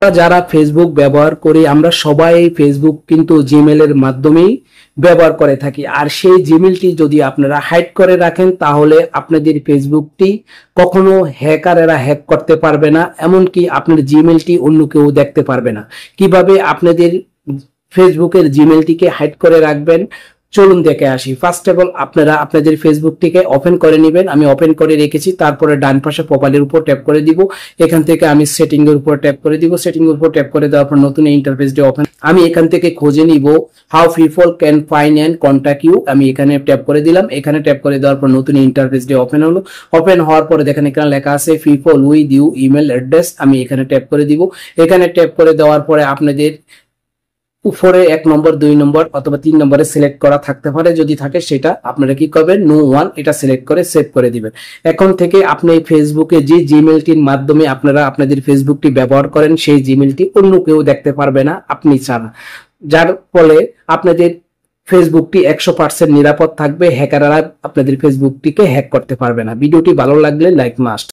আমরা যারা ফেসবুক ব্যবহার করি আমরা সবাই ফেসবুক কিন্তু জিমেলের মাধ্যমেই ব্যবহার করে থাকি। আর সেই জিমেলটি যদি আপনারা হাইড করে রাখেন তাহলে আপনাদের ফেসবুকটি কখনো হ্যাকারেরা হ্যাক করতে পারবে না, এমনকি আপনার জিমেলটি অন্য কেউ দেখতে পারবে না। কিভাবে আপনাদের ফেসবুকের জিমেলটিকে হাইড করে রাখবেন চলুন দেখে আসি। ফার্স্ট অফ অল আপনারা আপনাদের ফেসবুকটিকে ওপেন করে নেবেন। আমি ওপেন করে রেখেছি। তারপরে ডান পাশে প্রোফাইলের উপর ট্যাপ করে দিব। এখান থেকে আমি সেটিং এর উপর ট্যাপ করে দিব। সেটিং এর উপর ট্যাপ করে দেওয়ার পর নতুন ইন্টারফেসটি ওপেন। আমি এখান থেকে খুঁজে নিব how people can find and contact you. আমি এখানে ট্যাপ করে দিলাম। এখানে ট্যাপ করে দেওয়ার পর নতুন ইন্টারফেসটি ওপেন হলো। ওপেন হওয়ার পরে দেখেন এখানে লেখা আছে people with you email address. আমি এখানে ট্যাপ করে দিব। এখানে ট্যাপ করে দেওয়ার পরে আপনাদের উপরে 1 নম্বর 2 নম্বর অথবা 3 নম্বরে সিলেক্ট করা থাকতে পারে, যদি থাকে সেটা আপনারা কি করবেন নো ওয়ান এটা সিলেক্ট করে সেভ করে দিবেন। এখন থেকে আপনি ফেসবুকে যে জিমেলটির মাধ্যমে আপনারা আপনাদের ফেসবুকটি ব্যবহার করেন সেই জিমেলটি অন্য কেউ দেখতে পারবে না আপনি ছাড়া, যার ফলে আপনাদের ফেসবুকটি 100% নিরাপদ থাকবে। হ্যাকাররা আপনাদের ফেসবুকটিকে হ্যাক করতে পারবে না। ভিডিওটি ভালো লাগলে লাইক মাস্ট।